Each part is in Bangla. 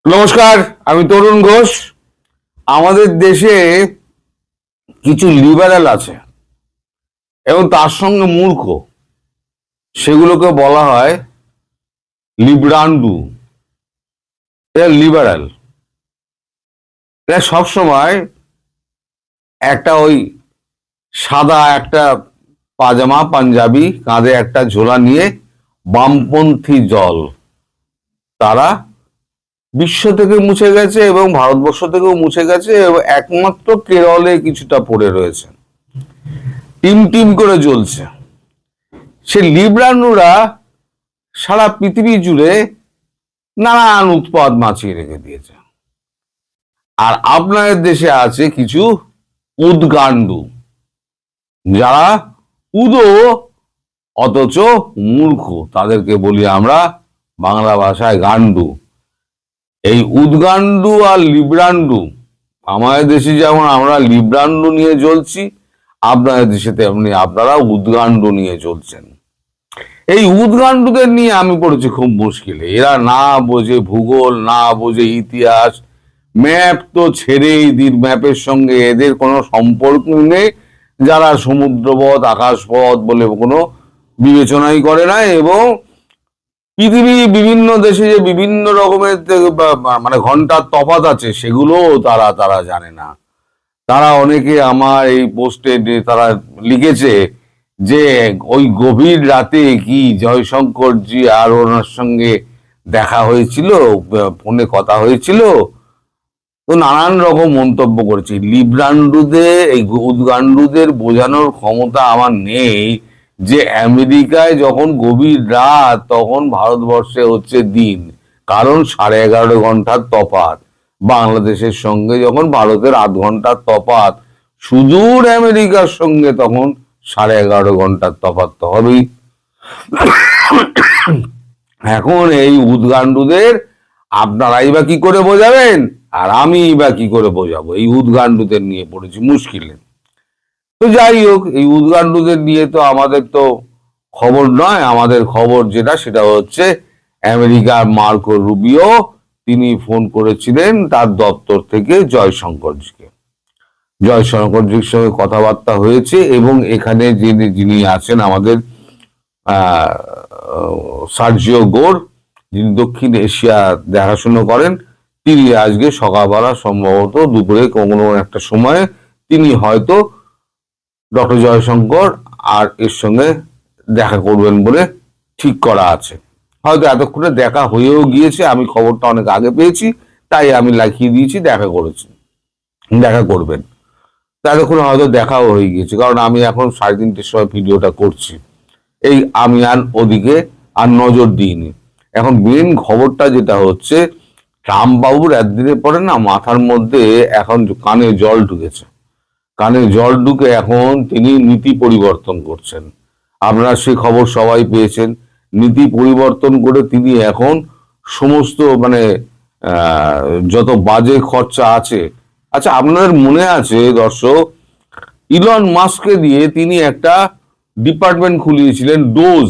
নমস্কার, আমি তরুণ ঘোষ। আমাদের দেশে কিছু লিবারেল আছে এবং তার সঙ্গে মূর্খ, সেগুলোকে বলা হয় লিব্রান্ডু। এরা লিবারেল, এরা সবসময় একটা ওই সাদা একটা পাজামা পাঞ্জাবি, কাঁধে একটা ঝোলা নিয়ে বামপন্থী দল। তারা বিশ্ব থেকে মুছে গেছে এবং ভারতবর্ষ থেকেও মুছে গেছে এবং একমাত্র কেরলে কিছুটা পড়ে রয়েছে, টিম টিম করে জ্বলছে। সে লিব্রানুরা সারা পৃথিবী জুড়ে নানান উৎপাত মাছিয়ে রেখে দিয়েছে। আর আপনাদের দেশে আছে কিছু উদগান্ডু, যারা উদো অথচ মূর্খ, তাদেরকে বলি আমরা বাংলা ভাষায় গান্ডু। এই উদগান্ডু আর লিব্রান্ডু, আমাদের দেশে যেমন আমরা লিব্রান্ডু নিয়ে জ্বলছি, আপনাদের দেশে তেমনি আপনারা উদগান্ডু নিয়ে চলছেন। এই উদগান্ডুদের নিয়ে আমি পড়েছি খুব মুশকিলে। এরা না বোঝে ভূগোল, না বোঝে ইতিহাস, ম্যাপ তো ছেড়েই দিন, ম্যাপের সঙ্গে এদের কোনো সম্পর্ক নেই। যারা সমুদ্রপথ আকাশপথ বলে কোনো বিবেচনাই করে না, এবং পৃথিবীর বিভিন্ন দেশে যে বিভিন্ন রকমের মানে ঘন্টার তফাৎ আছে সেগুলো তারা জানে না। তারা অনেকে আমার এই পোস্টে তারা লিখেছে যে ওই গভীর রাতে কি জয়শঙ্করজি আর ওনার সঙ্গে দেখা হয়েছিল, ফোনে কথা হয়েছিল, তো নানান রকম মন্তব্য করেছি। লিব্রান্ডুদের, এই উদগান্ডুদের বোঝানোর ক্ষমতা আমার নেই যে আমেরিকায় যখন গভীর রাত তখন ভারতবর্ষে হচ্ছে দিন, কারণ 11:30 ঘন্টার তফাৎ। বাংলাদেশের সঙ্গে যখন ভারতের 8 ঘন্টার তফাৎ, সুদূর আমেরিকার সঙ্গে তখন 11:30 ঘন্টার তফাৎ তো হবেই। এখন এই উদগান্ডুদের আপনারাই বা কি করে বোঝাবেন, আর আমি বা কি করে বোঝাবো? এই উদগান্ডুদের নিয়ে পড়েছি মুশকিলে। তো যাই হোক, এই উদগান্ডুদের নিয়ে তো আমাদের তো খবর নয়। আমাদের খবর যেটা, সেটা হচ্ছে আমেরিকার মার্কো রুবিও, তিনি ফোন করেছিলেন তার দপ্তর থেকে জয়শঙ্করজিকে। জয়শঙ্করজির সঙ্গে কথাবার্তা হয়েছে এবং এখানে যিনি আছেন আমাদের সার্জিও গোর, যিনি দক্ষিণ এশিয়া দেখাশোনা করেন, তিনি আজকে সকালবেলা সম্ভবত দুপুরে কোনো একটা সময়ে তিনি হয়তো ডক্টর জয়শঙ্কর আর এর সঙ্গে দেখা করবেন বলে ঠিক করা আছে। হয়তো এতক্ষণে দেখা হয়েও গিয়েছে, আমি খবরটা অনেক আগে পেয়েছি, তাই আমি লিখিয়ে দিয়েছি দেখা করবেন। এতক্ষণে হয়তো দেখাও হয়ে গিয়েছে, কারণ আমি এখন 3:30টার সময় ভিডিওটা করছি। আমি আর ওদিকে আর নজর দিইনি। এখন মেন খবরটা যেটা হচ্ছে, ট্রাম্প বাবুর একদিনের পরে না মাথার মধ্যে এখন কানে জল ঢুকেছে। কানে জল ঢুকে এখন তিনি নীতি পরিবর্তন করছেন। আপনারা সেই খবর সবাই পেয়েছেন। নীতি পরিবর্তন করে তিনি এখন সমস্ত মানে যত বাজে খরচা আছে, আচ্ছা আপনাদের মনে আছে দর্শক, ইলন মাস্ককে দিয়ে তিনি একটা ডিপার্টমেন্ট খুলিয়েছিলেন, ডোজ।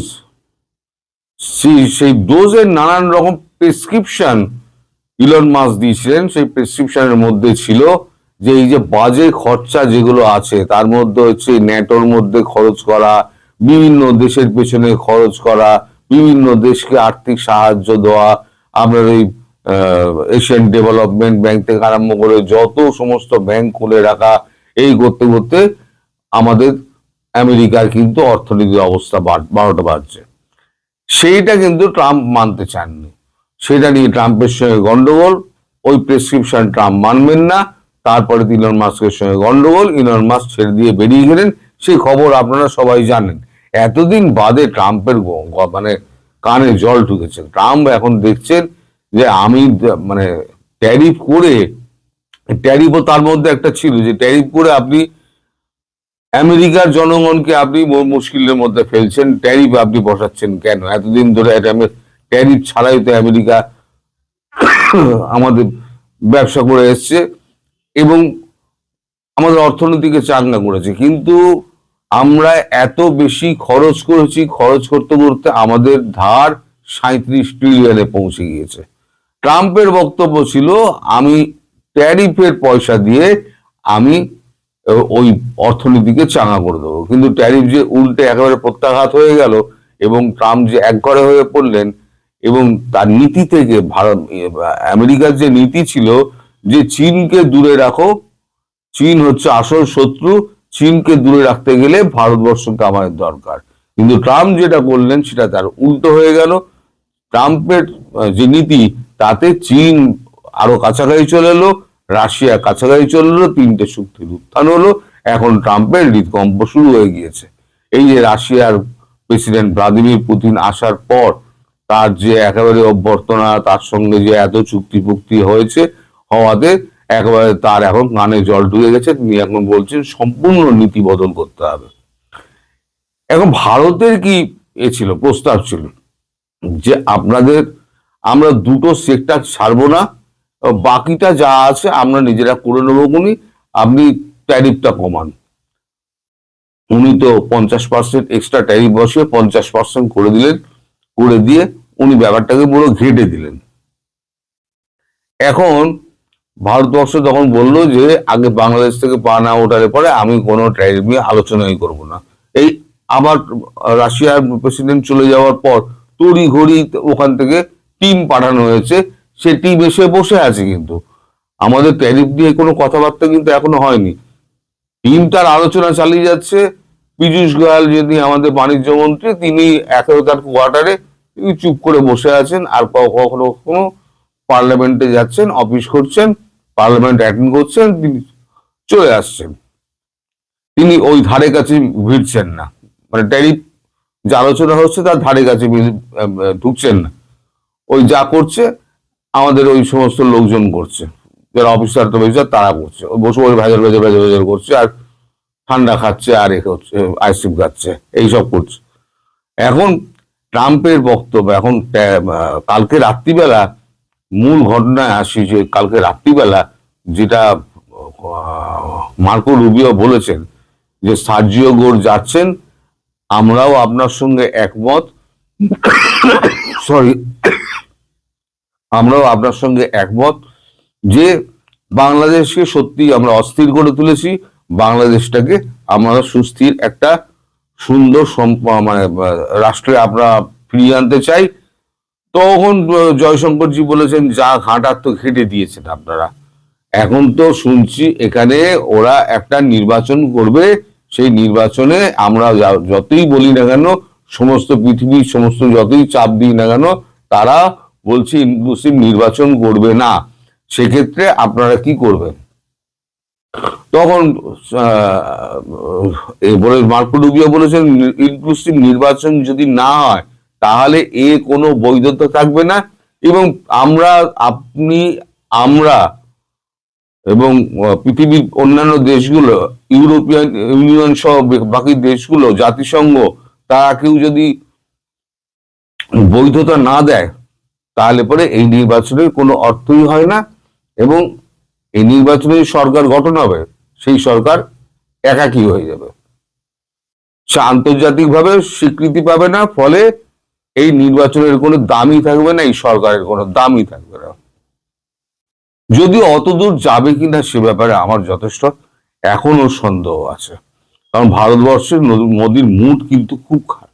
সেই ডোজের নানান রকম প্রেসক্রিপশন ইলন মাস্ক দিয়েছিলেন। সেই প্রেসক্রিপশনের মধ্যে ছিল যে এই যে বাজে খরচা যেগুলো আছে, তার মধ্যে হচ্ছে ন্যাটোর মধ্যে খরচ করা, বিভিন্ন দেশের পেছনে খরচ করা, বিভিন্ন দেশকে আর্থিক সাহায্য দেওয়া, আপনার ওই এশিয়ান ডেভেলপমেন্ট ব্যাংক থেকে আরম্ভ করে যত সমস্ত ব্যাংক খুলে রাখা, এই করতে করতে আমাদের আমেরিকার কিন্তু অর্থনীতির অবস্থা 12টা বাজছে। সেইটা কিন্তু ট্রাম্প মানতে চাননি। সেটা নিয়ে ট্রাম্পের সঙ্গে গন্ডগোল, ওই প্রেসক্রিপশন ট্রাম্প মানবেন না। তারপরে ইলন মাস্কের সঙ্গে গন্ডগোল, ইলন মাস্ক ছেড়ে দিয়ে বেরিয়ে গেলেন। সেই খবর আপনারা সবাই জানেন। এতদিন বাদে ট্রাম্পের মানে কানে জল ঢুকেছে। ট্রাম্প এখন দেখছেন যে আমি মানে ট্যারিফ করে, ট্যারিফও তার মধ্যে একটা ছিল যে ট্যারিফ করে আপনি আমেরিকার জনগণকে আপনি মুশকিলের মধ্যে ফেলছেন, ট্যারিফ আপনি বসাচ্ছেন কেন? এতদিন ধরে ট্যারিফ ছাড়াই তো আমেরিকা আমাদের ব্যবসা করে এসছে এবং আমাদের অর্থনীতিকে চাঙ্গা করেছে, কিন্তু আমরা এত বেশি খরচ করেছি, খরচ করতে করতে আমাদের ধার 37 ট্রিলিয়নে পৌঁছে গিয়েছে। ট্রাম্পের বক্তব্য ছিল আমি ট্যারিফের পয়সা দিয়ে আমি ওই অর্থনীতিকে চাঙা করে দেবো, কিন্তু ট্যারিফ যে উল্টে একেবারে প্রত্যাঘাত হয়ে গেল এবং ট্রাম্প যে একঘরে হয়ে পড়লেন এবং তার নীতি থেকে ভারত আমেরিকার যে নীতি ছিল যে চীনকে দূরে রাখো, চীন হচ্ছে আসল শত্রু, চীনকে দূরে রাখতে গেলে ভারতবর্ষকে আমাদের দরকার, কিন্তু ট্রাম্প যেটা করলেন সেটা তার উল্টো হয়ে গেল। ট্রাম্পের যে নীতি তাতে চীন আরো কাছাকাছি চলে এলো, রাশিয়া কাছাকাছি চলে এলো, তিনটে শক্তির উত্থান হলো। এখন ট্রাম্পের হৃদকম্প শুরু হয়ে গিয়েছে। এই যে রাশিয়ার প্রেসিডেন্ট ভ্লাদিমির পুতিন আসার পর তার যে একেবারে অভ্যর্থনা, তার সঙ্গে যে এত চুক্তি ফুক্তি হয়েছে হওয়াতে একেবারে তার এখন কানে জল ঢুকে গেছে। তিনি এখন বলছেন সম্পূর্ণ নীতি বদল করতে হবে। এখন ভারতের কি ছিল, প্রস্তাব ছিল যে আমরা দুটো সেক্টর ছাড়বো না, বাকিটা যা আছে আমরা নিজেরা করে নেবো, আপনি ট্যারিফটা কমান। উনি তো 50% এক্সট্রা ট্যারিফ বসিয়ে 50% করে দিলেন, করে দিয়ে উনি ব্যাপারটাকে পুরো ঘেটে দিলেন। এখন ভারতবর্ষ তখন বলল যে আগে বাংলাদেশ থেকে পা না ওঠালে পরে আমি কোনো ট্যারিফ নিয়ে আলোচনাই করব না। এই আবার রাশিয়ার প্রেসিডেন্ট চলে যাওয়ার পর তড়ি ঘড়ি ওখান থেকে টিম পাঠানো হয়েছে, সে টিম এসে বসে আছে, কিন্তু আমাদের ট্যারিফ নিয়ে কোনো কথাবার্তা কিন্তু এখনো হয়নি। টিম তার আলোচনা চালিয়ে যাচ্ছে। পীযূষ গোয়াল যিনি আমাদের বাণিজ্য মন্ত্রী, তিনি একেবারে তার কোয়ার্টারে তিনি চুপ করে বসে আছেন, আর কখনো কখনো পার্লামেন্টে যাচ্ছেন, অফিস করছেন, পার্লামেন্ট অ্যাটেন্ড করছেন, তিনি চলে আসছেন। তিনি ওই ধারে কাছে ভিড়ছেন না, মানে ট্যারিফ যে আলোচনা হচ্ছে তার ধারে কাছে ঢুকছেন না। ওই যা করছে আমাদের ওই সমস্ত লোকজন করছে, যারা অফিসার টফিসার তারা করছে, ওই বসে বসে ভেজাল ভেজাল ভেজাল ভেজাল করছে, আর ঠান্ডা খাচ্ছে, আর এ হচ্ছে আইসক্রিম খাচ্ছে, এইসব করছে। এখন ট্রাম্পের বক্তব্য, এখন কালকে রাত্রিবেলা মূল ঘটনায় আসি, যে কালকে রাত্রিবেলা যেটা মার্কো রুবিও বলেছেন যে সার্জিও গোর যাচ্ছেন, আমরাও আপনার সঙ্গে একমত, সরি, আমরাও আপনার সঙ্গে একমত যে বাংলাদেশকে সত্যি আমরা অস্থির করে তুলেছি, বাংলাদেশটাকে আমরা সুস্থির একটা সুন্দর মানে রাষ্ট্রে আমরা ফিরিয়ে আনতে চাই। তখন জয়শঙ্করজি বলেছেন যা ঘাটার তো ঘেটে দিয়েছেন আপনারা, এখন তো শুনছি এখানে ওরা একটা নির্বাচন করবে, সেই নির্বাচনে আমরা যতই বলি না কেন, সমস্ত পৃথিবীর সমস্ত যতই চাপ দিই না কেন, তারা বলছে ইনক্লুসিভ নির্বাচন করবে না, সেক্ষেত্রে আপনারা কি করবেন? তখন মার্কো রুবিও বলেছেন ইনক্লুসিভ নির্বাচন যদি না হয় তাহলে কোনো বৈধতা থাকবে না, এবং আমরা এবং পৃথিবীর অন্যান্য দেশগুলো, ইউরোপিয়ান ইউনিয়ন সহ বাকি দেশগুলো, জাতিসংঘ, তারা কেউ যদি বৈধতা না দেয় তাহলে পরে এই নির্বাচনের কোনো অর্থই হয় না, এবং এই নির্বাচনে সরকার গঠন হবে সেই সরকার একাকী হয়ে যাবে, সে আন্তর্জাতিকভাবে স্বীকৃতি পাবে না, ফলে এই নির্বাচনের কোনো দামই থাকবে না, এই সরকারের কোনো দামই থাকবে না। যদিও অতদূর যাবে কিনা সে ব্যাপারে আমার যথেষ্ট এখনো সন্দেহ আছে, কারণ ভারতবর্ষের মোদির মুড কিন্তু খুব খারাপ,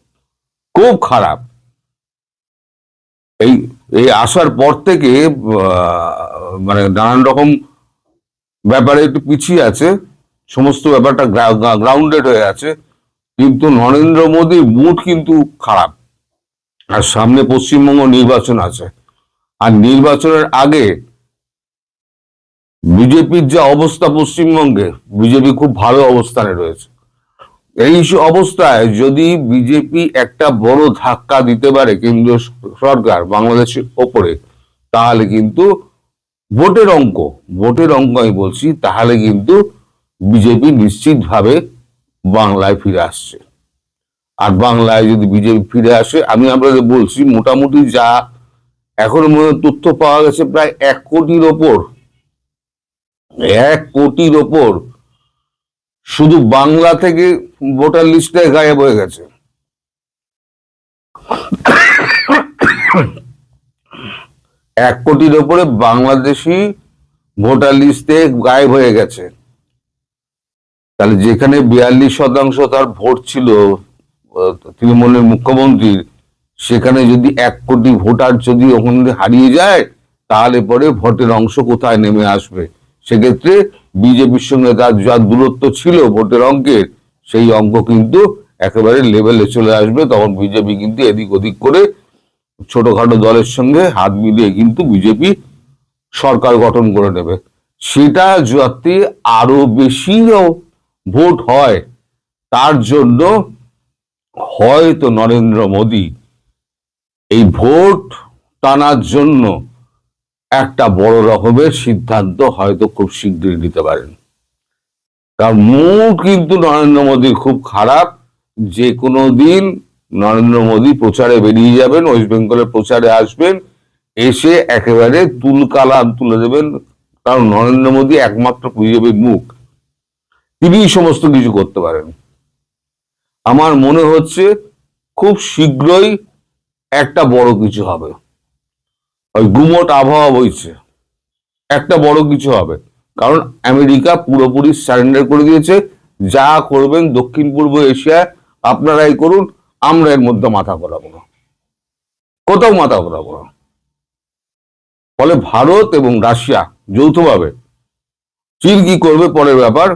খুব খারাপ। এই আসার পর থেকে মানে নানান রকম ব্যাপারে একটু পিছিয়ে আছে, সমস্ত ব্যাপারটা গ্রাউন্ডেড হয়ে আছে, কিন্তু নরেন্দ্র মোদীর মুড কিন্তু খারাপ। আর সামনে পশ্চিমবঙ্গ নির্বাচন আছে, আর নির্বাচনের আগে বিজেপির যে অবস্থা পশ্চিমবঙ্গে, বিজেপি খুব ভালো অবস্থানে রয়েছে। এই অবস্থায় যদি বিজেপি একটা বড় ধাক্কা দিতে পারে কেন্দ্রীয় সরকার বাংলাদেশের ওপরে, তাহলে কিন্তু ভোটের অঙ্ক আমি বলছি, তাহলে কিন্তু বিজেপি নিশ্চিতভাবে বাংলায় ফিরে আসছে। আর বাংলায় যদি বিজেপি ফিরে আসে, আমি আপনাদের বলছি মোটামুটি যা এখন তথ্য পাওয়া গেছে, প্রায় 1 কোটির ওপর শুধু বাংলা থেকে ভোটার লিস্টে গায়েব হয়ে গেছে। 1 কোটির ওপরে বাংলাদেশি ভোটার লিস্টে গায়েব হয়ে গেছে। তাহলে যেখানে 42% তার ভোট ছিল তৃণমূলের মুখ্যমন্ত্রীর, সেখানে যদি 1 কোটি ভোটার যদি ওখানে হারিয়ে যায়, তাহলে পরে ভোটের অংশ কোথায় নেমে আসবে? সেক্ষেত্রে বিজেপির সঙ্গে তার যা দূরত্ব ছিল ভোটের অঙ্কের, সেই অঙ্ক কিন্তু একেবারে লেভেলে চলে আসবে। তখন বিজেপি কিন্তু এদিক ওদিক করে ছোটখাটো দলের সঙ্গে হাত মিলিয়ে কিন্তু বিজেপি সরকার গঠন করে নেবে। সেটা যাতে আরো বেশি ভোট হয়, তার জন্য হয়তো নরেন্দ্র মোদী এই ভোট টানার জন্য একটা বড় রকমের সিদ্ধান্ত হয়তো খুব শীঘ্রই নিতে পারেন। কারণ মুড কিন্তু নরেন্দ্র মোদীর খুব খারাপ। যে কোনো দিন নরেন্দ্র মোদী প্রচারে বেরিয়ে যাবেন, ওয়েস্ট বেঙ্গলের প্রচারে আসবেন, এসে একেবারে তুলকালাম তুলে দেবেন। কারণ নরেন্দ্র মোদী একমাত্র বিজেপির মুখ, তিনি সমস্ত কিছু করতে পারেন। আমার মনে হচ্ছে খুব শীঘ্রই একটা বড় কিছু হবে। ওই গুমোট আবহাওয়া বইছে, একটা বড় কিছু হবে। কারণ আমেরিকা পুরোপুরি সারেন্ডার করে দিয়েছে। যা করবেন দক্ষিণ পূর্ব এশিয়া আপনারাই করুন, আমরা এর মধ্যে মাথা ঘোরাবো না, কোথাও মাথা ঘোরাবো না। ফলে ভারত এবং রাশিয়া যৌথভাবে, চীন কি করবে পরের ব্যাপার,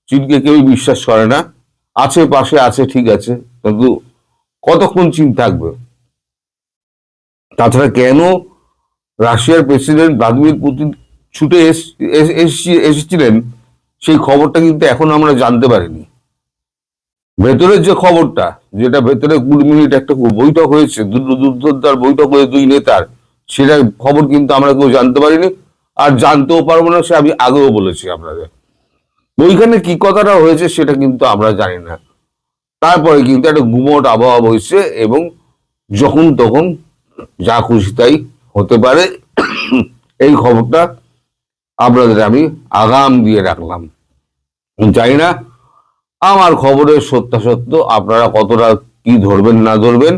চীনকে কেউই বিশ্বাস করে না। আছে পাশে আছে ঠিক আছে, কিন্তু কতক্ষণ চীন থাকবে? তাছাড়া কেন রাশিয়ার প্রেসিডেন্ট ভ্লাদিমির পুতিন ছুটে এসেছিলেন, সেই খবরটা কিন্তু এখন আমরা জানতে পারিনি। ভেতরের যে খবরটা, যেটা ভেতরে 20 মিনিট একটা বৈঠক হয়েছে, দুর্ধর্তার বৈঠক হয়েছে 2 নেতার, সেটার খবর কিন্তু আমরা কেউ জানতে পারিনি, আর জানতেও পারবো না। সে আমি আগেও বলেছি আপনাদের, ওইখানে কি কথাটা হয়েছে সেটা কিন্তু আমরা জানি না। তারপরে কিন্তু একটা গুমোট আবহাওয়া বইছে, এবং যখন তখন যা খুশি তাই হতে পারে। এই খবরটা আপনাদের আমি আগাম দিয়ে রাখলাম। জানি না আমার খবরের সত্যাসত্য আপনারা কতটা কি ধরবেন না ধরবেন,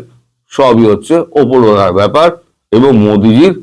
সবই হচ্ছে ওপরওয়ালার ব্যাপার এবং মোদিজির